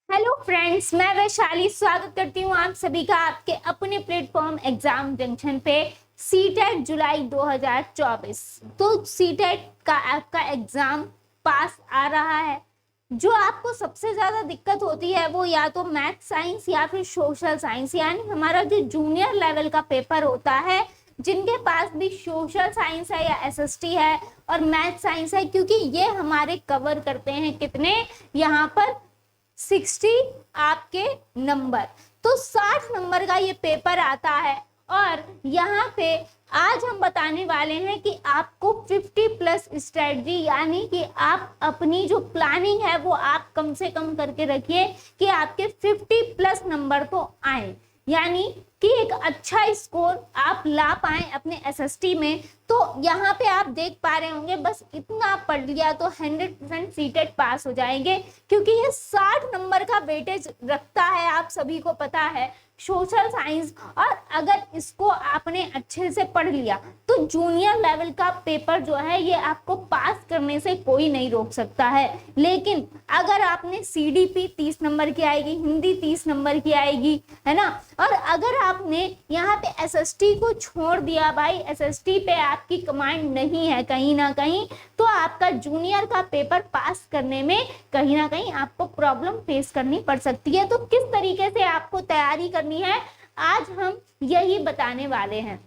Hello friends, मैं वैशाली स्वागत करती हूँ आप सभी का आपके अपने प्लेटफॉर्म एग्जाम जंक्शन पे। सीटेट जुलाई 2024। तो सीटेट का आपका एग्जाम पास आ रहा है। जो आपको सबसे ज्यादा दिक्कत होती है वो या तो मैथ साइंस या फिर सोशल साइंस, यानी हमारा जो जूनियर लेवल का पेपर होता है, जिनके पास भी सोशल साइंस है या एसएसटी है और मैथ साइंस है, क्योंकि ये हमारे कवर करते हैं कितने यहाँ पर 60 आपके नंबर। तो 60 नंबर का ये पेपर आता है और यहाँ पे आज हम बताने वाले हैं कि आपको 50 प्लस स्ट्रेटजी, यानी कि आप अपनी जो प्लानिंग है वो आप कम से कम करके रखिए कि आपके 50 प्लस नंबर तो आए, यानी कि एक अच्छा स्कोर आप ला पाए अपने एसएसटी में। तो यहाँ पे आप देख पा रहे होंगे, बस इतना पढ़ लिया तो 100% सीटेट पास हो जाएंगे, क्योंकि ये 60 नंबर का वेटेज रखता है, आप सभी को पता है, सोशल साइंस। और अगर इसको आपने अच्छे से पढ़ लिया तो जूनियर लेवल का पेपर जो है ये आपको पास करने से कोई नहीं रोक सकता है। लेकिन अगर आपने सीडीपी 30 नंबर की आएगी, हिंदी 30 नंबर की आएगी, है ना, और अगर आपने यहाँ पे एसएसटी को छोड़ दिया, भाई एसएसटी पे आपकी कमांड नहीं है कहीं ना कहीं, तो आपका जूनियर का पेपर पास करने में कहीं ना कहीं आपको प्रॉब्लम फेस करनी पड़ सकती है। तो किस तरीके से आपको तैयारी करनी है आज हम यही बताने वाले हैं।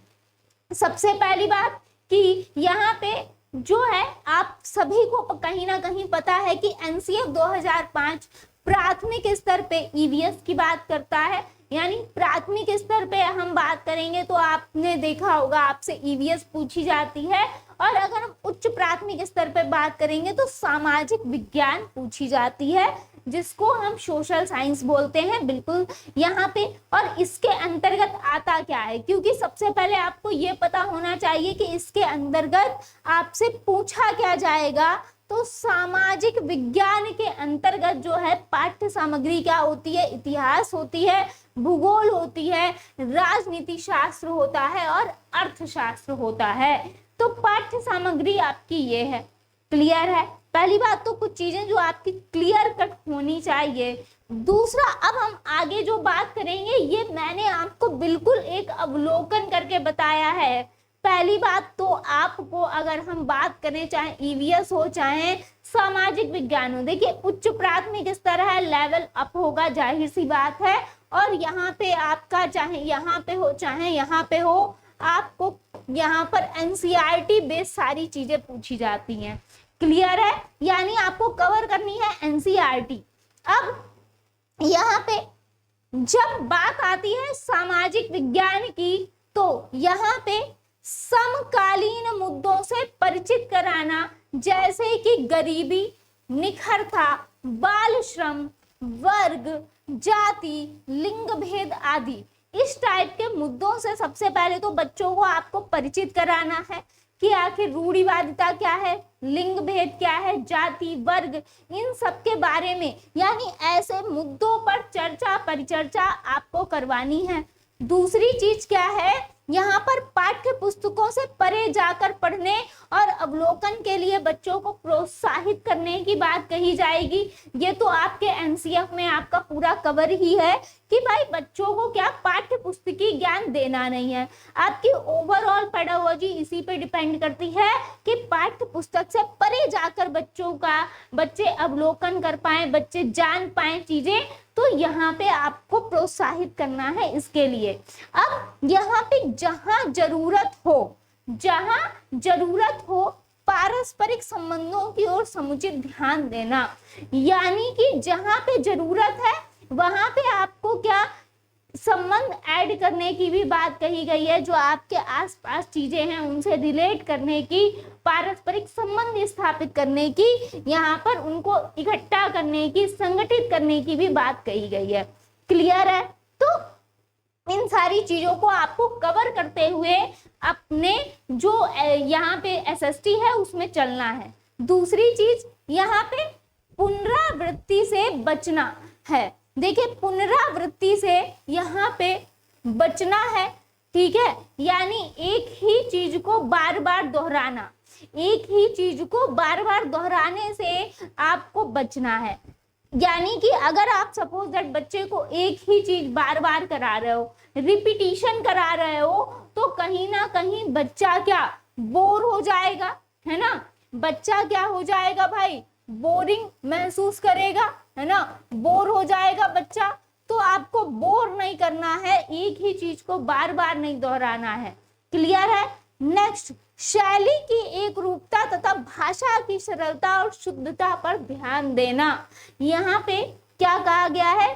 सबसे पहली बात कि यहाँ पे जो है आप सभी को कहीं ना कहीं पता है कि एनसीएफ 2005 प्राथमिक स्तर पे ईवीएस की बात करता है, यानी प्राथमिक स्तर पे हम बात करेंगे तो आपने देखा होगा आपसे ईवीएस पूछी जाती है, और अगर हम उच्च प्राथमिक स्तर पे बात करेंगे तो सामाजिक विज्ञान पूछी जाती है, जिसको हम सोशल साइंस बोलते हैं। बिल्कुल यहाँ पे, और इसके अंतर्गत आता क्या है, क्योंकि सबसे पहले आपको ये पता होना चाहिए कि इसके अंतर्गत आपसे पूछा क्या जाएगा। तो सामाजिक विज्ञान के अंतर्गत जो है पाठ्य सामग्री क्या होती है, इतिहास होती है, भूगोल होती है, राजनीति शास्त्र होता है और अर्थशास्त्र होता है। तो पाठ्य सामग्री आपकी ये है। क्लियर है? पहली बात तो कुछ चीजें जो आपकी क्लियर कट होनी चाहिए। दूसरा, अब हम आगे जो बात करेंगे ये मैंने आपको बिल्कुल एक अवलोकन करके बताया है। पहली बात तो आपको अगर हम बात करें, चाहे ईवीएस हो चाहे सामाजिक विज्ञान हो, देखिए उच्च प्राथमिक स्तर है, लेवल अप होगा, जाहिर सी बात है। और यहाँ पे आपका चाहे यहाँ पे हो चाहे यहाँ पे हो, आपको यहाँ पर एनसीईआरटी बेस्ड सारी चीजें पूछी जाती हैं। क्लियर है? यानी आपको कवर करनी है एनसीईआरटी। अब यहाँ पे जब बात आती है सामाजिक विज्ञान की, तो यहाँ पे समकालीन मुद्दों से परिचित कराना, जैसे कि गरीबी, निखरता, बाल श्रम, वर्ग, जाति, लिंग भेद आदि, इस टाइप के मुद्दों से सबसे पहले तो बच्चों को आपको परिचित कराना है कि आखिर रूढ़िवादिता क्या है, लिंग भेद क्या है, जाति, वर्ग, इन सब के बारे में, यानी ऐसे मुद्दों पर चर्चा परिचर्चा आपको करवानी है। दूसरी चीज क्या है, यहाँ पर पाठ्य पुस्तकों से परे जाकर पढ़ने और अवलोकन के लिए बच्चों को प्रोत्साहित करने की बात कही जाएगी। ये तो आपके एनसीएफ में आपका पूरा कवर ही है कि भाई बच्चों को क्या पाठ्य पुस्तकीय ज्ञान देना नहीं है, आपकी ओवरऑल पेडागोजी इसी पे डिपेंड करती है कि पाठ्य पुस्तक से परे जाकर बच्चे अवलोकन कर पाए, बच्चे जान पाए चीजें। तो यहाँ पे आपको प्रोत्साहित करना है इसके लिए। अब यहाँ पे जहां जरूरत हो पारस्परिक संबंधों की ओर समुचित ध्यान देना, यानी कि जहां पे जरूरत है वहां पे आपको क्या संबंध ऐड करने की भी बात कही गई है, जो आपके आसपास चीजें हैं उनसे रिलेट करने की, पारस्परिक संबंध स्थापित करने की, यहाँ पर उनको इकट्ठा करने की, संगठित करने की भी बात कही गई है। क्लियर है? तो इन सारी चीजों को आपको कवर करते हुए अपने जो यहाँ पे एसएसटी है उसमें चलना है। दूसरी चीज यहाँ पे पुनरावृत्ति से बचना है। देखिए पुनरावृत्ति से यहाँ पे बचना है, ठीक है, यानी एक ही चीज को बार बार दोहराना, एक ही चीज को बार बार दोहराने से आपको बचना है। यानी कि अगर आप सपोज दैट बच्चे को एक ही चीज बार बार करा रहे हो, रिपीटिशन करा रहे हो, तो कहीं ना कहीं बच्चा क्या बोर हो जाएगा, है ना। बच्चा क्या हो जाएगा भाई, बोरिंग महसूस करेगा, है ना, बोर हो जाएगा बच्चा। तो आपको बोर नहीं करना है, एक ही चीज को बार बार नहीं दोहराना है। क्लियर है। नेक्स्ट, शैली की एक रूपता तथा भाषा की सरलता और शुद्धता पर ध्यान देना। यहाँ पे क्या कहा गया है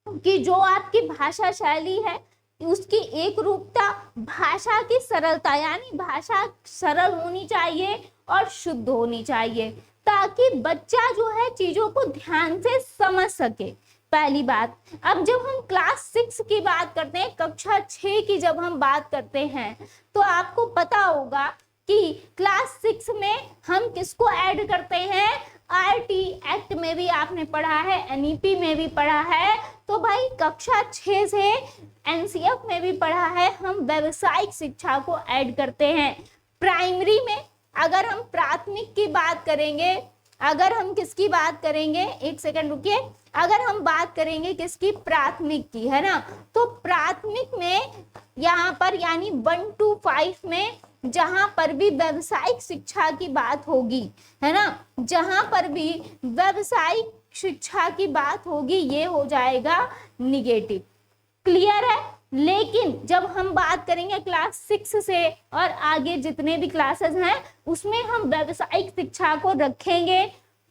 कि जो आपकी भाषा शैली है उसकी एक रूपता, भाषा की सरलता, यानी भाषा सरल होनी चाहिए और शुद्ध होनी चाहिए, ताकि बच्चा जो है चीजों को ध्यान से समझ सके। पहली बात। अब जब हम क्लास 6 की बात करते हैं, कक्षा 6 की जब हम बात करते हैं, तो आपको पता होगा कि क्लास 6 में हम किसको ऐड करते हैं, आरटी एक्ट में भी आपने पढ़ा है, एनईपी में भी पढ़ा है, तो भाई कक्षा 6 से एनसीएफ में भी पढ़ा है, हम व्यावसायिक शिक्षा को ऐड करते हैं। प्राइमरी में अगर हम प्राथमिक की बात करेंगे, अगर हम किसकी बात करेंगे, एक सेकंड रुकिए, अगर हम बात करेंगे किसकी, प्राथमिक की, है ना, तो प्राथमिक में यहाँ पर यानी 1 to 5 में जहां पर भी व्यावसायिक शिक्षा की बात होगी, है ना, जहां पर भी व्यावसायिक शिक्षा की बात होगी, ये हो जाएगा निगेटिव। क्लियर है। लेकिन जब हम बात करेंगे क्लास 6 से और आगे जितने भी क्लासेस हैं, उसमें हम व्यावसायिक शिक्षा को रखेंगे।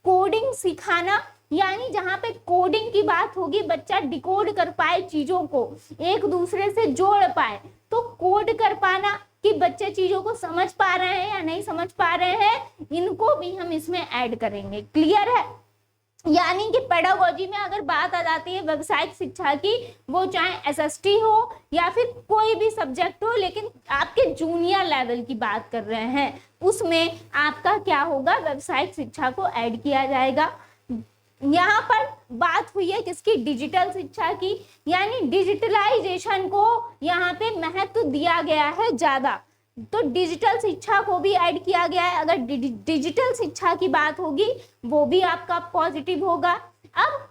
कोडिंग सिखाना, यानी जहां पे कोडिंग की बात होगी, बच्चा डिकोड कर पाए, चीजों को एक दूसरे से जोड़ पाए, तो कोड कर पाना कि बच्चे चीजों को समझ पा रहे हैं या नहीं समझ पा रहे हैं, इनको भी हम इसमें ऐड करेंगे। क्लियर है। यानी कि पेडागोजी में अगर बात आ जाती है व्यावसायिक शिक्षा की, वो चाहे एसएसटी हो या फिर कोई भी सब्जेक्ट हो, लेकिन आपके जूनियर लेवल की बात कर रहे हैं, उसमें आपका क्या होगा, व्यावसायिक शिक्षा को ऐड किया जाएगा। यहाँ पर बात हुई है किसकी, डिजिटल शिक्षा की, यानी डिजिटलाइजेशन को यहाँ पे महत्व दिया गया है ज्यादा, तो डिजिटल शिक्षा को भी ऐड किया गया है। अगर डिजिटल शिक्षा की बात होगी, वो भी आपका पॉजिटिव होगा। अब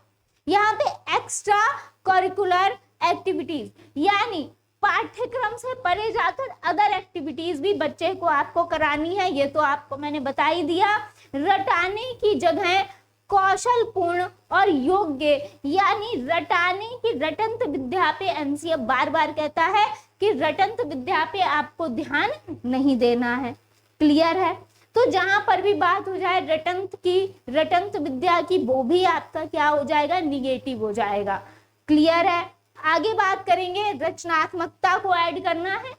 यहाँ पे एक्स्ट्रा करिकुलर एक्टिविटीज, यानी पाठ्यक्रम से परे जाकर अदर एक्टिविटीज भी बच्चे को आपको करानी है, ये तो आपको मैंने बता ही दिया। रटाने की जगह कौशलपूर्ण और योग्य, यानी रटाने की, रटंत विद्या पे एनसीएफ बार बार कहता है कि रटंत विद्या पे आपको ध्यान नहीं देना है। क्लियर है। तो जहां पर भी बात हो जाए रटंत की, रटंत विद्या की, वो भी आपका क्या हो जाएगा, निगेटिव हो जाएगा। क्लियर है। आगे बात करेंगे, रचनात्मकता को ऐड करना है,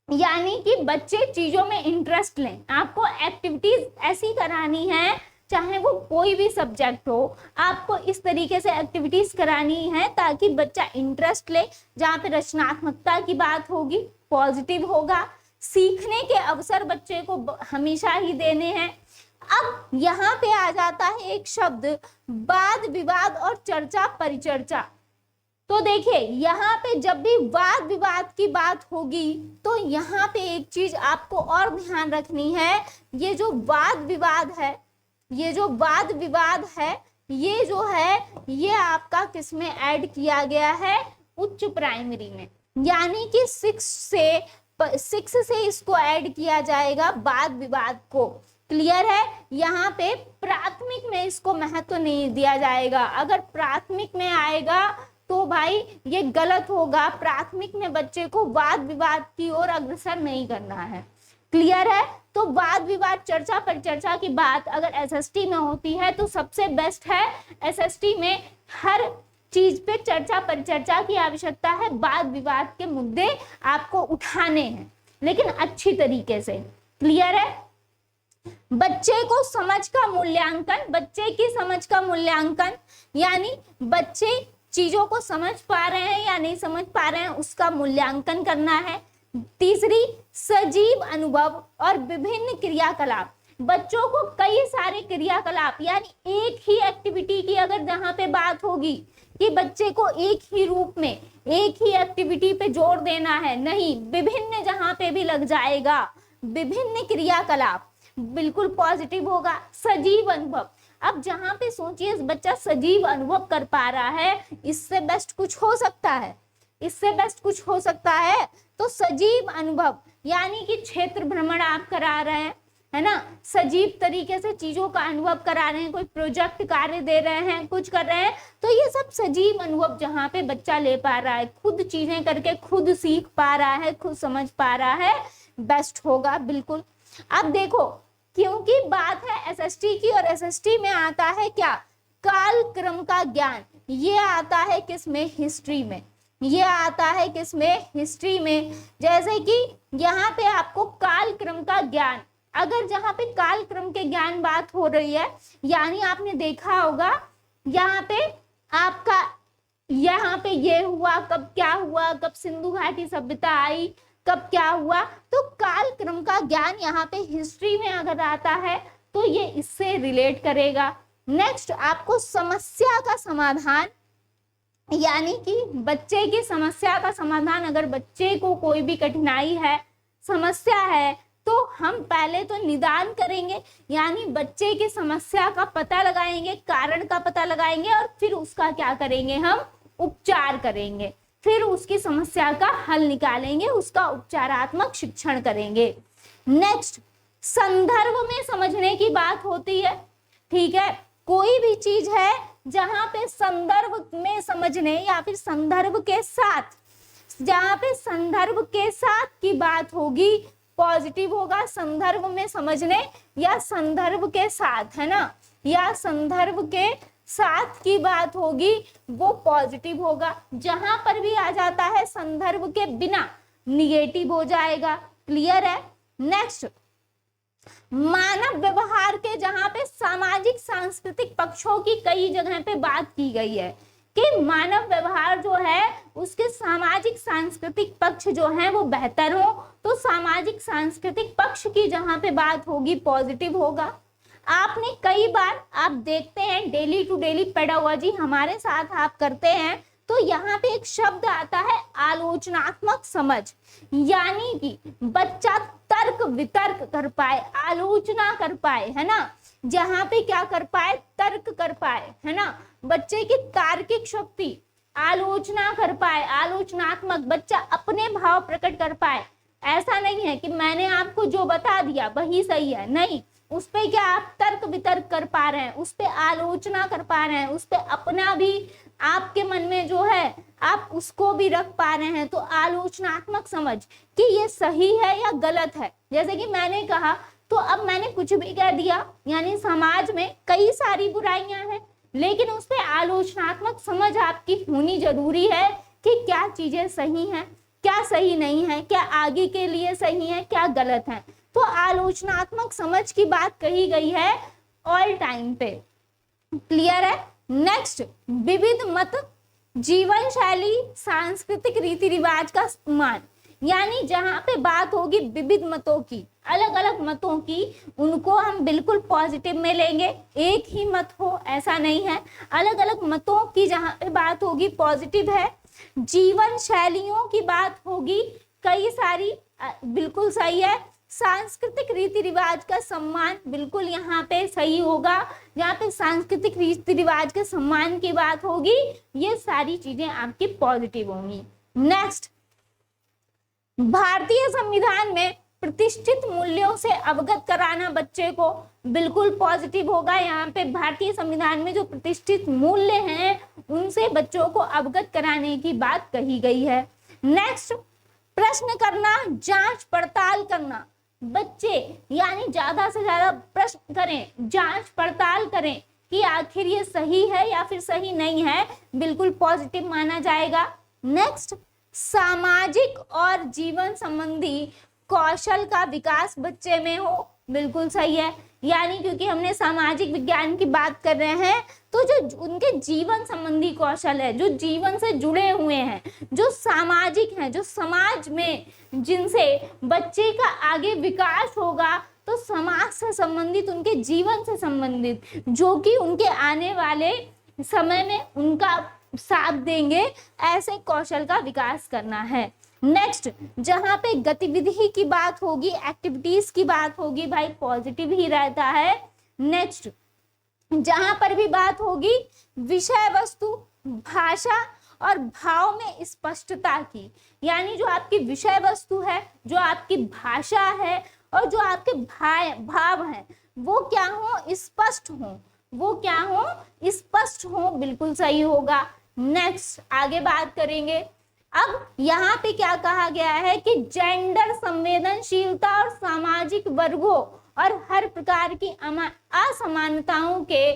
यानी कि बच्चे चीजों में इंटरेस्ट लें। आपको एक्टिविटीज ऐसी करानी है, चाहे वो कोई भी सब्जेक्ट हो, आपको इस तरीके से एक्टिविटीज करानी है ताकि बच्चा इंटरेस्ट ले। जहाँ पे रचनात्मकता की बात होगी, पॉजिटिव होगा। सीखने के अवसर बच्चे को हमेशा ही देने हैं। अब यहाँ पे आ जाता है एक शब्द, वाद विवाद और चर्चा परिचर्चा। तो देखिए यहाँ पे जब भी वाद विवाद की बात होगी, तो यहाँ पे एक चीज आपको और ध्यान रखनी है, ये जो वाद विवाद है, ये जो वाद विवाद है, ये जो है ये आपका किसमें ऐड किया गया है, उच्च प्राइमरी में, यानी कि 6 से इसको ऐड किया जाएगा वाद विवाद को। क्लियर है। यहाँ पे प्राथमिक में इसको महत्व नहीं दिया जाएगा। अगर प्राथमिक में आएगा तो भाई ये गलत होगा। प्राथमिक में बच्चे को वाद विवाद की ओर अग्रसर नहीं करना है। क्लियर है। तो वाद विवाद चर्चा परिचर्चा की बात अगर एसएसटी में होती है तो सबसे बेस्ट है। एसएसटी में हर चीज पे चर्चा परिचर्चा की आवश्यकता है। वाद विवाद के मुद्दे आपको उठाने हैं, लेकिन अच्छी तरीके से। क्लियर है। बच्चे को समझ का मूल्यांकन, बच्चे की समझ का मूल्यांकन, यानी बच्चे चीजों को समझ पा रहे हैं या नहीं समझ पा रहे हैं, उसका मूल्यांकन करना है। तीसरी, सजीव अनुभव और विभिन्न क्रियाकलाप। बच्चों को कई सारे क्रियाकलाप, यानी एक ही एक्टिविटी की अगर जहां पे बात होगी कि बच्चे को एक ही रूप में एक ही एक्टिविटी पे जोर देना है, नहीं, विभिन्न जहां पे भी लग जाएगा, विभिन्न क्रियाकलाप, बिल्कुल पॉजिटिव होगा। सजीव अनुभव, अब जहाँ पे सोचिए बच्चा सजीव अनुभव कर पा रहा है, इससे बेस्ट कुछ हो सकता है? इससे बेस्ट कुछ हो सकता है? तो सजीव अनुभव यानी कि क्षेत्र भ्रमण आप करा रहे हैं, है ना, सजीव तरीके से चीजों का अनुभव करा रहे हैं, कोई प्रोजेक्ट कार्य दे रहे हैं, कुछ कर रहे हैं, तो ये सब सजीव अनुभव जहाँ पे बच्चा ले पा रहा है, खुद चीजें करके खुद सीख पा रहा है, खुद समझ पा रहा है, बेस्ट होगा बिल्कुल। अब देखो, क्योंकि बात है एसएसटी की, और एसएसटी में आता है क्या? काल क्रम का ज्ञान। ये आता है किसमें? हिस्ट्री में। ये आता है किसमें? हिस्ट्री में। जैसे कि यहाँ पे आपको काल क्रम का ज्ञान, अगर जहाँ पे काल क्रम के ज्ञान बात हो रही है, यानी आपने देखा होगा यहाँ पे आपका, यहाँ पे ये हुआ, कब क्या हुआ, कब सिंधु घाटी सभ्यता आई, कब क्या हुआ, तो काल क्रम का ज्ञान यहाँ पे हिस्ट्री में अगर आता है तो ये इससे रिलेट करेगा। नेक्स्ट आपको समस्या का समाधान, यानी कि बच्चे की समस्या का समाधान, अगर बच्चे को कोई भी कठिनाई है, समस्या है, तो हम पहले तो निदान करेंगे, यानी बच्चे की समस्या का पता लगाएंगे, कारण का पता लगाएंगे, और फिर उसका क्या करेंगे? हम उपचार करेंगे, फिर उसकी समस्या का हल निकालेंगे, उसका उपचारात्मक शिक्षण करेंगे। नेक्स्ट, संदर्भ में समझने की बात होती है, ठीक है, कोई भी चीज है जहां पे संदर्भ में समझने या फिर संदर्भ के साथ, जहां पे संदर्भ के साथ की बात होगी पॉजिटिव होगा, संदर्भ में समझने या संदर्भ के साथ, है ना, या संदर्भ के साथ की बात होगी वो पॉजिटिव होगा। जहां पर भी आ जाता है संदर्भ के बिना, निगेटिव हो जाएगा। क्लियर है? नेक्स्ट, मानव व्यवहार के जहां पे सामाजिक सांस्कृतिक पक्षों की कई जगह पे बात की गई है कि मानव व्यवहार जो है उसके सामाजिक सांस्कृतिक पक्ष जो है वो बेहतर हो, तो सामाजिक सांस्कृतिक पक्ष की जहां पे बात होगी पॉजिटिव होगा। आपने कई बार आप देखते हैं डेली टू डेली पेडागोजी हमारे साथ आप करते हैं, तो यहाँ पे एक शब्द आता है आलोचनात्मक समझ, यानी कि बच्चा तर्क वितर्क कर पाए, आलोचना कर पाए, है ना, जहाँ पे क्या कर पाए? तर्क कर पाए, है ना, बच्चे की तार्किक शक्ति, आलोचना कर पाए, आलोचनात्मक, बच्चा अपने भाव प्रकट कर पाए। ऐसा नहीं है कि मैंने आपको जो बता दिया वही सही है, नहीं, उस पे क्या आप तर्क वितर्क कर पा रहे हैं, उस पे आलोचना कर पा रहे हैं, उस पे अपना भी आपके मन में जो है आप उसको भी रख पा रहे हैं। तो आलोचनात्मक समझ कि ये सही है या गलत है। जैसे कि मैंने कहा, तो अब मैंने कुछ भी कह दिया, यानी समाज में कई सारी बुराइयां हैं, लेकिन उस पे आलोचनात्मक समझ आपकी होनी जरूरी है कि क्या चीजें सही हैं, क्या सही नहीं है, क्या आगे के लिए सही है, क्या गलत है। तो आलोचनात्मक समझ की बात कही गई है ऑल टाइम पे। क्लियर है? नेक्स्ट, विविध मत, जीवन शैली, सांस्कृतिक रीति रिवाज का सम्मान, यानी जहां पे बात होगी विविध मतों की, अलग अलग मतों की, उनको हम बिल्कुल पॉजिटिव में लेंगे। एक ही मत हो ऐसा नहीं है, अलग अलग मतों की जहां पे बात होगी पॉजिटिव है। जीवन शैलियों की बात होगी कई सारी, बिल्कुल सही है। सांस्कृतिक रीति रिवाज का सम्मान, बिल्कुल यहाँ पे सही होगा, जहाँ पे सांस्कृतिक रीति रिवाज के सम्मान की बात होगी, ये सारी चीजें आपकी पॉजिटिव होंगी। नेक्स्ट, भारतीय संविधान में प्रतिष्ठित मूल्यों से अवगत कराना बच्चे को, बिल्कुल पॉजिटिव होगा। यहाँ पे भारतीय संविधान में जो प्रतिष्ठित मूल्य हैं उनसे बच्चों को अवगत कराने की बात कही गई है। नेक्स्ट, प्रश्न करना, जांच पड़ताल करना, बच्चे यानी ज्यादा से ज्यादा प्रश्न करें, जांच पड़ताल करें कि आखिर ये सही है या फिर सही नहीं है, बिल्कुल पॉजिटिव माना जाएगा। नेक्स्ट, सामाजिक और जीवन संबंधी कौशल का विकास बच्चे में हो, बिल्कुल सही है। यानी क्योंकि हमने सामाजिक विज्ञान की बात कर रहे हैं, तो जो उनके जीवन संबंधी कौशल है, जो जीवन से जुड़े हुए हैं, जो सामाजिक हैं, जो समाज में जिनसे बच्चे का आगे विकास होगा, तो समाज से संबंधित, उनके जीवन से संबंधित, जो कि उनके आने वाले समय में उनका साथ देंगे, ऐसे कौशल का विकास करना है। नेक्स्ट, जहां पे गतिविधि की बात होगी, एक्टिविटीज की बात होगी, भाई पॉजिटिव ही रहता है। नेक्स्ट, जहां पर भी बात होगी विषय वस्तु, भाषा और भाव में स्पष्टता की, यानी जो आपकी विषय वस्तु है, जो आपकी भाषा है और जो आपके भाव हैं वो क्या हो, स्पष्ट हो, वो क्या हो, स्पष्ट हो, बिल्कुल सही होगा। नेक्स्ट आगे बात करेंगे। अब यहाँ पे क्या कहा गया है कि जेंडर संवेदनशीलता और सामाजिक वर्गों और हर प्रकार की असमानताओं के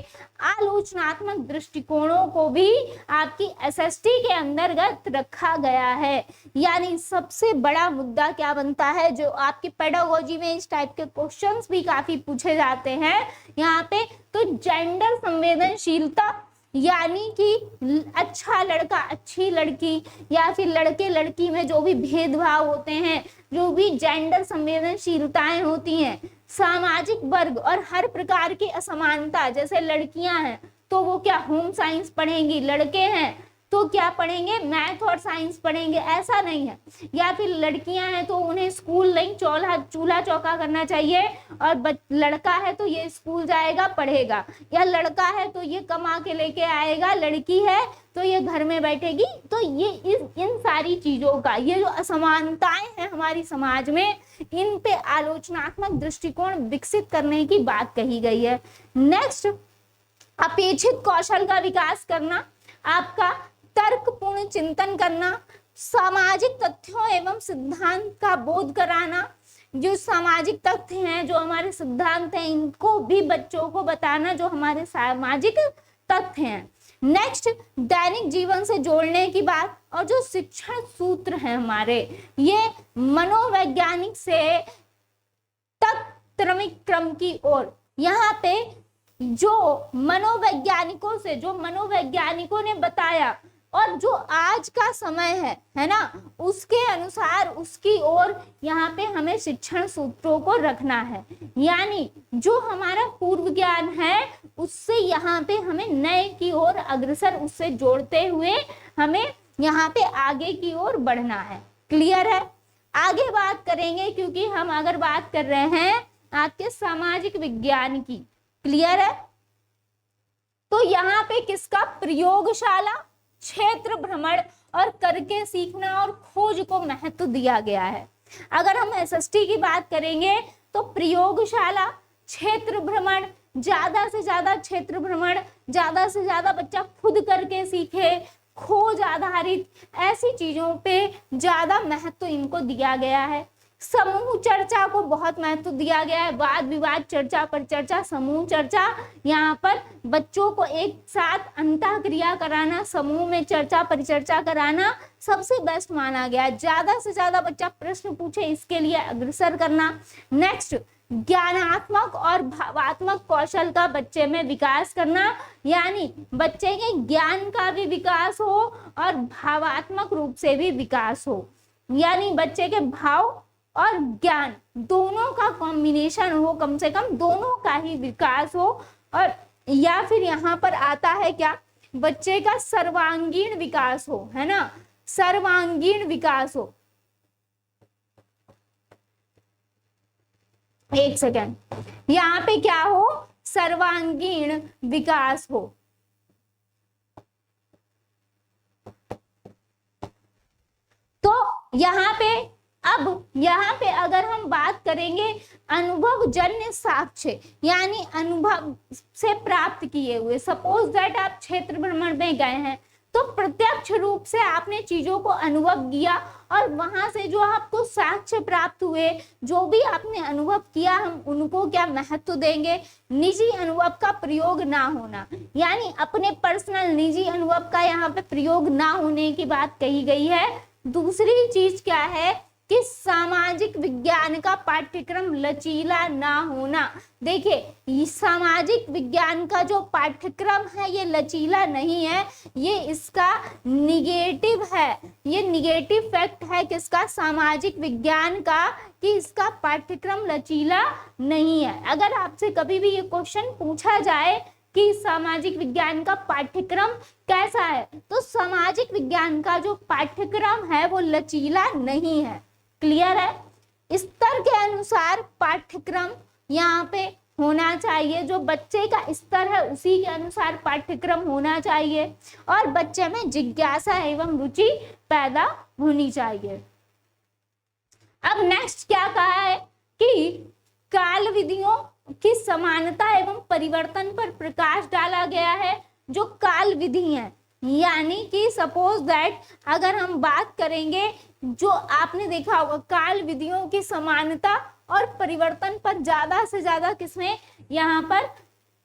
आलोचनात्मक दृष्टिकोणों को भी आपकी एसएसटी के अंतर्गत रखा गया है। यानी सबसे बड़ा मुद्दा क्या बनता है, जो आपकी पेडागोजी में इस टाइप के क्वेश्चंस भी काफी पूछे जाते हैं यहाँ पे, तो जेंडर संवेदनशीलता यानी कि अच्छा लड़का अच्छी लड़की या फिर लड़के लड़की में जो भी भेदभाव होते हैं, जो भी जेंडर संवेदनशीलताएं होती हैं, सामाजिक वर्ग और हर प्रकार की असमानता, जैसे लड़कियां हैं तो वो क्या होम साइंस पढ़ेंगी, लड़के हैं तो क्या पढ़ेंगे, मैथ और साइंस पढ़ेंगे, ऐसा नहीं है। या फिर लड़कियां हैं तो उन्हें स्कूल नहीं चूल्हा चौका करना चाहिए, और लड़का है तो ये स्कूल जाएगा पढ़ेगा, या लड़का है तो ये कमा के लेके आएगा, लड़की है तो ये घर में बैठेगी। तो ये इन सारी चीजों का, ये जो असमानताएं हैं हमारी समाज में, इन पे आलोचनात्मक दृष्टिकोण विकसित करने की बात कही गई है। नेक्स्ट, अपेक्षित कौशल का विकास करना, आपका तर्कपूर्ण चिंतन करना, सामाजिक तथ्यों एवं सिद्धांत का बोध कराना, जो सामाजिक तथ्य हैं, जो हमारे सिद्धांत हैं, इनको भी बच्चों को बताना, जो हमारे सामाजिक तथ्य हैं। नेक्स्ट, दैनिक जीवन से जोड़ने की बात, और जो शिक्षण सूत्र हैं हमारे, ये मनोवैज्ञानिक से तत्क्रमिक क्रम की ओर, यहाँ पे जो मनोवैज्ञानिकों से, जो मनोवैज्ञानिकों ने बताया और जो आज का समय है ना, उसके अनुसार उसकी ओर यहाँ पे हमें शिक्षण सूत्रों को रखना है। यानी जो हमारा पूर्व ज्ञान है उससे यहाँ पे हमें नए की ओर अग्रसर, उससे जोड़ते हुए हमें यहाँ पे आगे की ओर बढ़ना है। क्लियर है? आगे बात करेंगे, क्योंकि हम अगर बात कर रहे हैं आपके सामाजिक विज्ञान की। क्लियर है? तो यहाँ पे किसका, प्रयोगशाला, क्षेत्र भ्रमण और करके सीखना और खोज को महत्व दिया गया है। अगर हम एसएसटी की बात करेंगे तो प्रयोगशाला, क्षेत्र भ्रमण, ज्यादा से ज्यादा क्षेत्र भ्रमण, ज्यादा से ज्यादा बच्चा खुद करके सीखे, खोज आधारित ऐसी चीजों पे ज्यादा महत्व इनको दिया गया है। समूह चर्चा को बहुत महत्व दिया गया है, वाद विवाद चर्चा पर चर्चा, समूह चर्चा, यहाँ पर बच्चों को एक साथ अंतःक्रिया कराना, समूह में चर्चा परिचर्चा कराना सबसे बेस्ट माना गया है। ज्यादा से ज्यादा बच्चा प्रश्न पूछे, इसके लिए अग्रसर करना। नेक्स्ट, ज्ञानात्मक और भावात्मक कौशल का बच्चे में विकास करना, यानी बच्चे के ज्ञान का भी विकास हो और भावात्मक रूप से भी विकास हो, यानी बच्चे के भाव और ज्ञान दोनों का कॉम्बिनेशन हो, कम से कम दोनों का ही विकास हो। और या फिर यहाँ पर आता है क्या, बच्चे का सर्वांगीण विकास हो, है ना, सर्वांगीण विकास हो। एक सेकेंड, यहाँ पे क्या हो, सर्वांगीण विकास हो। तो यहाँ पे, अब यहाँ पे अगर हम बात करेंगे अनुभव जन्य साक्ष्य, यानी अनुभव से प्राप्त किए हुए, सपोज दैट आप क्षेत्र भ्रमण में गए हैं तो प्रत्यक्ष रूप से आपने चीजों को अनुभव किया और वहां से जो आपको साक्ष्य प्राप्त हुए, जो भी आपने अनुभव किया, हम उनको क्या महत्व देंगे, निजी अनुभव का प्रयोग ना होना, यानी अपने पर्सनल निजी अनुभव का यहाँ पे प्रयोग ना होने की बात कही गई है। दूसरी चीज क्या है कि सामाजिक विज्ञान का पाठ्यक्रम लचीला ना होना। देखिए, सामाजिक विज्ञान का जो पाठ्यक्रम है ये लचीला नहीं है, ये इसका निगेटिव है, ये निगेटिव फैक्ट है किसका, सामाजिक विज्ञान का, कि इसका पाठ्यक्रम लचीला नहीं है। अगर आपसे कभी भी ये क्वेश्चन पूछा जाए कि सामाजिक विज्ञान का पाठ्यक्रम कैसा है, तो सामाजिक विज्ञान का जो पाठ्यक्रम है वो लचीला नहीं है। क्लियर है? स्तर के अनुसार पाठ्यक्रम यहाँ पे होना चाहिए, जो बच्चे का स्तर है उसी के अनुसार पाठ्यक्रम होना चाहिए, और बच्चे में जिज्ञासा एवं रुचि पैदा होनी चाहिए। अब नेक्स्ट क्या कहा है कि काल विधियों की समानता एवं परिवर्तन पर प्रकाश डाला गया है। जो काल विधि है, यानी कि सपोज दैट अगर हम बात करेंगे, जो आपने देखा होगा काल विधियों की समानता और परिवर्तन पर ज्यादा से ज्यादा किसमें यहाँ पर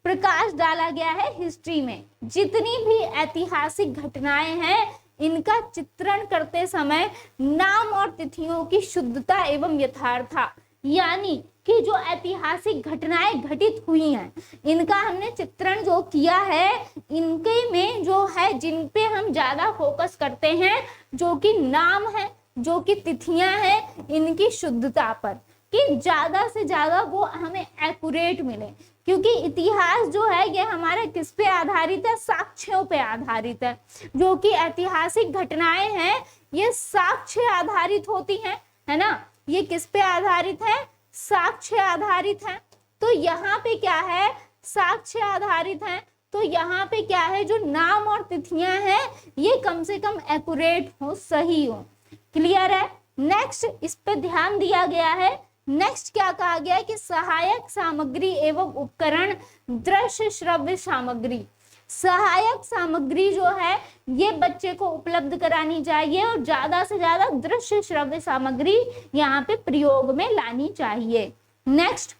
प्रकाश डाला गया है, हिस्ट्री में। जितनी भी ऐतिहासिक घटनाएं हैं इनका चित्रण करते समय नाम और तिथियों की शुद्धता एवं यथार्थता, यानी कि जो ऐतिहासिक घटनाएं घटित हुई हैं इनका हमने चित्रण जो किया है, इनके में जो है जिन पे हम ज्यादा फोकस करते हैं, जो कि नाम है, जो कि तिथियां हैं, इनकी शुद्धता पर, कि ज्यादा से ज्यादा वो हमें एक्यूरेट मिले। क्योंकि इतिहास जो है ये हमारे किस पे आधारित है, साक्ष्यों पे आधारित है। जो कि ऐतिहासिक घटनाएं हैं ये साक्ष्य आधारित होती हैं, है ना। ये किस पे आधारित है, साक्ष्य आधारित है। तो यहाँ पे क्या है, साक्ष्य आधारित है। तो यहाँ पे क्या है, जो नाम और तिथियां हैं ये कम से कम एक्यूरेट हो, सही हो। क्लियर है। नेक्स्ट इस पे ध्यान दिया गया है। नेक्स्ट क्या कहा गया है कि सहायक सामग्री एवं उपकरण, दृश्य श्रव्य सामग्री। सहायक सामग्री जो है ये बच्चे को उपलब्ध करानी चाहिए और ज्यादा से ज्यादा दृश्य श्रव्य सामग्री यहाँ पे प्रयोग में लानी चाहिए। नेक्स्ट,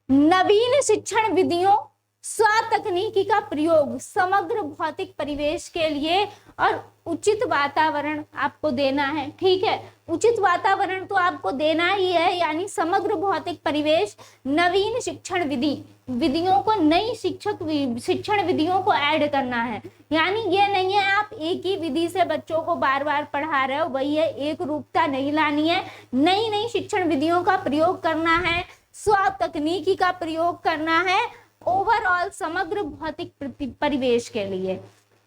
नवीन शिक्षण विधियों, स्वतकनीकी का प्रयोग समग्र भौतिक परिवेश के लिए और उचित वातावरण आपको देना है। ठीक है, उचित वातावरण तो आपको देना ही है, यानी समग्र भौतिक परिवेश, नवीन शिक्षण विधियों को, नई शिक्षण विधियों को ऐड करना है। यानी ये नहीं है आप एक ही विधि से बच्चों को बार बार पढ़ा रहे हो, वही है, एक रूपता नहीं लानी है। नई नई शिक्षण विधियों का प्रयोग करना है, स्वतकनीकी का प्रयोग करना है, ओवरऑल समग्र भौतिक परिवेश के लिए।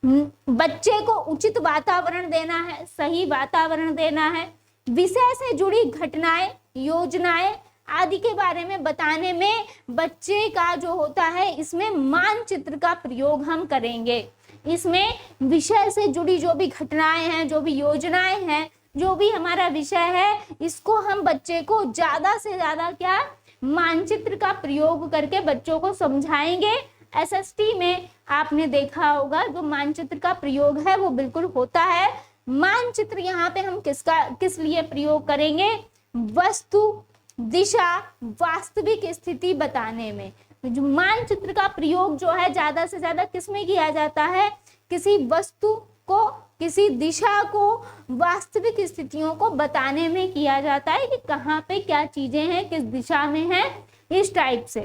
बच्चे को उचित वातावरण देना है, सही वातावरण देना है। विषय से जुड़ी घटनाएं, योजनाएं आदि के बारे में बताने में बच्चे का जो होता है, इसमें मानचित्र का प्रयोग हम करेंगे। इसमें विषय से जुड़ी जो भी घटनाएं हैं, जो भी योजनाएं हैं, जो भी हमारा विषय है, इसको हम बच्चे को ज्यादा से ज्यादा क्या, मानचित्र का प्रयोग करके बच्चों को समझाएंगे। एसएसटी में आपने देखा होगा जो मानचित्र का प्रयोग है वो बिल्कुल होता है। मानचित्र यहाँ पे हम किस लिए प्रयोग करेंगे, वस्तु, दिशा, वास्तविक स्थिति बताने में। जो मानचित्र का प्रयोग जो है ज्यादा से ज्यादा किस में किया जाता है, किसी वस्तु को, किसी दिशा को, वास्तविक स्थितियों को बताने में किया जाता है कि कहाँ पे क्या चीजें हैं, किस दिशा में है, इस टाइप से।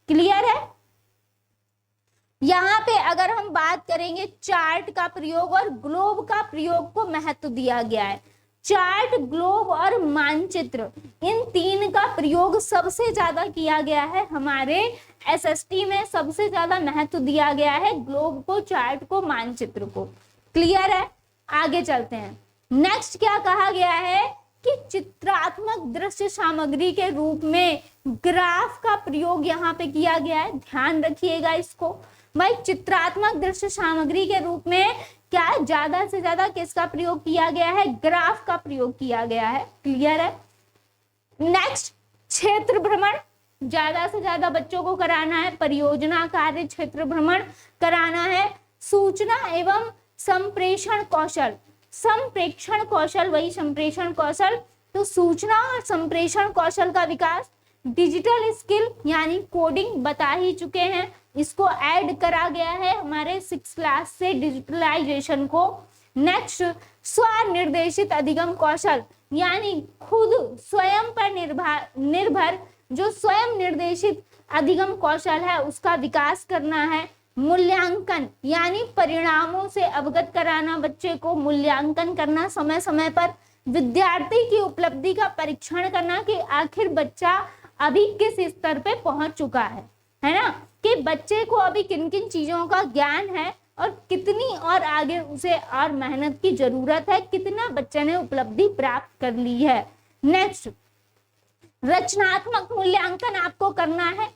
क्लियर है। यहाँ पे अगर हम बात करेंगे चार्ट का प्रयोग और ग्लोब का प्रयोग को महत्व दिया गया है। चार्ट, ग्लोब और मानचित्र, इन तीन का प्रयोग सबसे ज्यादा किया गया है हमारे एसएसटी में। सबसे ज्यादा महत्व दिया गया है ग्लोब को, चार्ट को, मानचित्र को। क्लियर है। आगे चलते हैं। नेक्स्ट क्या कहा गया है कि चित्रात्मक दृश्य सामग्री के रूप में ग्राफ का प्रयोग यहाँ पे किया गया है। ध्यान रखिएगा इसको भाई, चित्रात्मक दृश्य सामग्री के रूप में क्या ज्यादा से ज्यादा किसका प्रयोग किया गया है, ग्राफ का प्रयोग किया गया है। क्लियर है। नेक्स्ट, क्षेत्र भ्रमण ज्यादा से ज्यादा बच्चों को कराना है, परियोजना कार्य क्षेत्र भ्रमण कराना है। सूचना एवं संप्रेषण कौशल, संप्रेषण कौशल वही संप्रेषण कौशल, तो सूचना और संप्रेषण कौशल का विकास। डिजिटल स्किल यानी कोडिंग बता ही चुके हैं, इसको ऐड करा गया है हमारे 6th क्लास से, डिजिटलाइजेशन को। नेक्स्ट, स्वनिर्देशित अधिगम कौशल, यानी खुद स्वयं पर निर्भर जो स्वयं निर्देशित अधिगम कौशल है उसका विकास करना है। मूल्यांकन यानी परिणामों से अवगत कराना, बच्चे को मूल्यांकन करना समय समय पर। विद्यार्थी की उपलब्धि का परीक्षण करना कि आखिर बच्चा अभी किस स्तर पे पहुंच चुका है ना, कि बच्चे को अभी किन किन चीजों का ज्ञान है और कितनी और आगे उसे और मेहनत की जरूरत है, कितना बच्चे ने उपलब्धि प्राप्त कर ली है। नेक्स्ट, रचनात्मक मूल्यांकन आपको करना है,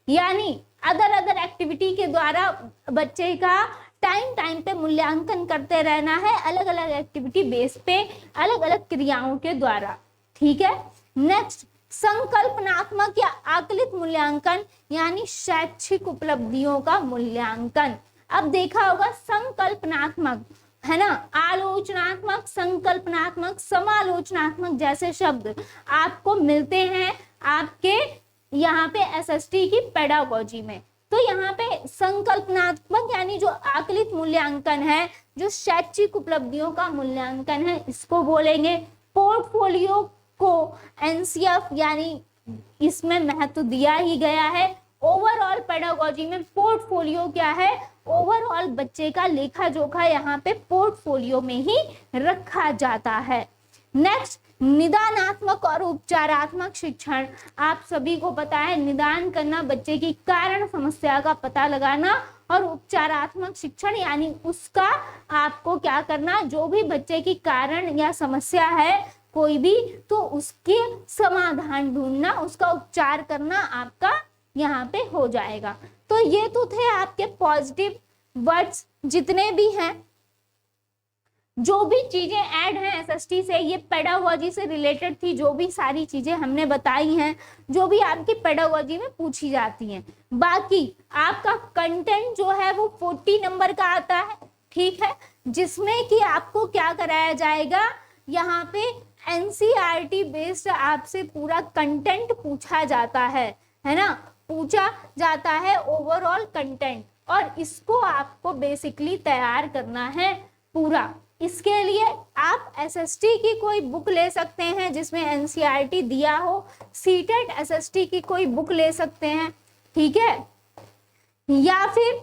यानी अदर एक्टिविटी के द्वारा बच्चे का टाइम पे मूल्यांकन करते रहना है, अलग अलग एक्टिविटी बेस पे, अलग अलग क्रियाओं के द्वारा। ठीक है। नेक्स्ट, संकल्पनात्मक या आकलित मूल्यांकन, यानी शैक्षिक उपलब्धियों का मूल्यांकन। अब देखा होगा संकल्पनात्मक, है ना, आलोचनात्मक, संकल्पनात्मक, समालोचनात्मक जैसे शब्द आपको मिलते हैं आपके यहाँ पे एसएसटी की पेडागोजी में। तो यहाँ पे संकल्पनात्मक यानी जो आकलित मूल्यांकन है, जो शैक्षिक उपलब्धियों का मूल्यांकन है, इसको बोलेंगे। पोर्टफोलियो को एनसीएफ यानी इसमें महत्व दिया ही गया है। ओवरऑल पेडागोजी में पोर्टफोलियो क्या है, ओवरऑल बच्चे का लेखा जोखा यहाँ पे पोर्टफोलियो में ही रखा जाता है। नेक्स्ट, निदानात्मक और उपचारात्मक शिक्षण। आप सभी को पता है निदान करना, बच्चे की कारण समस्या का पता लगाना, और उपचारात्मक शिक्षण यानी उसका आपको क्या करना, जो भी बच्चे की कारण या समस्या है कोई भी, तो उसके समाधान ढूंढना, उसका उपचार करना आपका यहाँ पे हो जाएगा। तो ये तो थे आपके पॉजिटिव वर्ड्स जितने भी हैं, जो भी चीजें ऐड हैं एसएसटी से, ये पेडागोजी से रिलेटेड थी, जो भी सारी चीजें हमने बताई हैं, जो भी आपकी पेडागोजी में पूछी जाती हैं। बाकी आपका कंटेंट जो है वो 40 नंबर का आता है, ठीक है, जिसमें कि आपको क्या कराया जाएगा, यहाँ पे एनसीईआरटी बेस्ड आपसे पूरा कंटेंट पूछा जाता है ना, पूछा जाता है ओवरऑल कंटेंट, और इसको आपको बेसिकली तैयार करना है पूरा। इसके लिए आप एसएसटी की कोई बुक ले सकते हैं जिसमें एनसीईआरटी दिया हो, सीटेट एसएसटी की कोई बुक ले सकते हैं, ठीक है। या फिर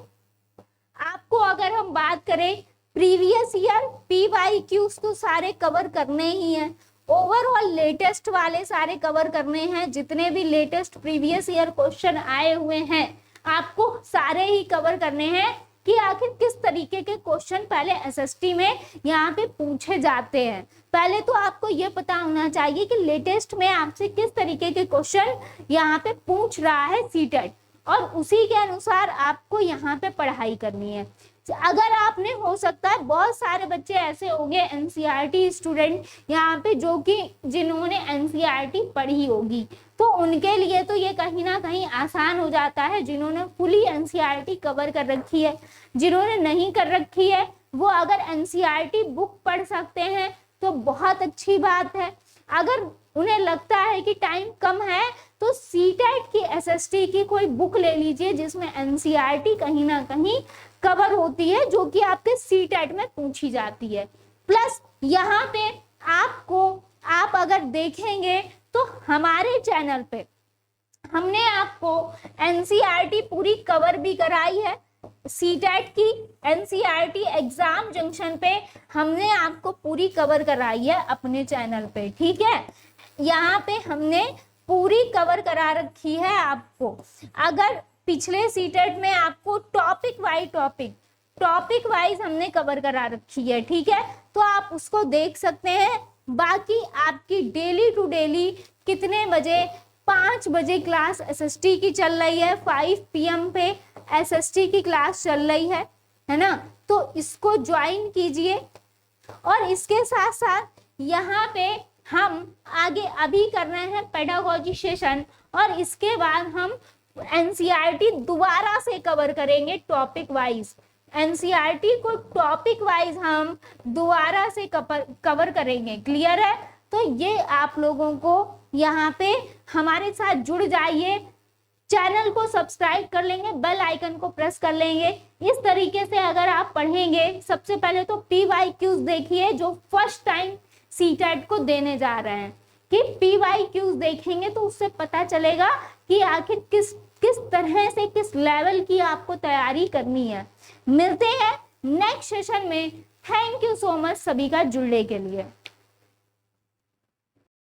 आपको अगर हम बात करें प्रीवियस ईयर पीवाईक्यूज तो सारे कवर करने ही हैं, ओवरऑल लेटेस्ट वाले सारे कवर करने हैं, जितने भी लेटेस्ट प्रीवियस ईयर क्वेश्चन आए हुए हैं आपको सारे ही कवर करने हैं कि आखिर किस तरीके के क्वेश्चन पहले एसएसटी में यहाँ पे पूछे जाते हैं। पहले तो आपको ये पता होना चाहिए कि लेटेस्ट में आपसे किस तरीके के क्वेश्चन यहाँ पे पूछ रहा है सीटेट, और उसी के अनुसार आपको यहाँ पे पढ़ाई करनी है। अगर आपने, हो सकता है बहुत सारे बच्चे ऐसे होंगे एनसीईआरटी स्टूडेंट यहाँ पे जो कि जिन्होंने एनसीईआरटी पढ़ी होगी, तो उनके लिए तो ये कहीं ना कहीं आसान हो जाता है, जिन्होंने फुली एनसीईआरटी कवर कर रखी है। जिन्होंने नहीं कर रखी है वो अगर एनसीईआरटी बुक पढ़ सकते हैं तो बहुत अच्छी बात है। अगर उन्हें लगता है कि टाइम कम है तो सीटेट की एसएसटी की कोई बुक ले लीजिए जिसमें एनसीईआरटी कहीं ना कहीं कवर होती है, जो कि आपके सीटेट में पूछी जाती है। प्लस यहाँ पे आप अगर देखेंगे तो हमारे चैनल पे हमने आपको एनसीईआरटी पूरी कवर भी कराई है। सीटेट की एनसीईआरटी एग्जाम जंक्शन पे हमने आपको पूरी कवर कराई है अपने चैनल पे, ठीक है। यहाँ पे हमने पूरी कवर करा रखी है आपको। अगर पिछले सीटेट में आपको टॉपिक वाइज हमने कवर करा रखी है, ठीक है, तो आप उसको देख सकते हैं। बाकी आपकी डेली टू डेली कितने बजे, 5 बजे क्लास एसएसटी की चल रही है, 5 PM पे एसएसटी की क्लास चल रही है ना, तो इसको ज्वाइन कीजिए। और इसके साथ साथ यहाँ पे हम आगे अभी कर रहे हैं पेडागोजी सेशन, और इसके बाद हम एनसीईआरटी दोबारा से कवर करेंगे टॉपिक वाइज। एनसीईआरटी को टॉपिक वाइज हम दोबारा से कवर करेंगे, क्लियर है। तो ये आप लोगों को यहाँ पे हमारे साथ जुड़ जाइए, चैनल को सब्सक्राइब कर लेंगे, बेल आइकन को प्रेस कर लेंगे। इस तरीके से अगर आप पढ़ेंगे, सबसे पहले तो पीवाईक्यूज देखिए जो फर्स्ट टाइम सीटेट को देने जा रहे हैं, कि पीवाईक्यूज देखेंगे तो उससे पता चलेगा कि आखिर किस तरह से, किस लेवल की आपको तैयारी करनी है। मिलते हैं नेक्स्ट सेशन में। थैंक यू सो मच सभी का जुड़ने के लिए।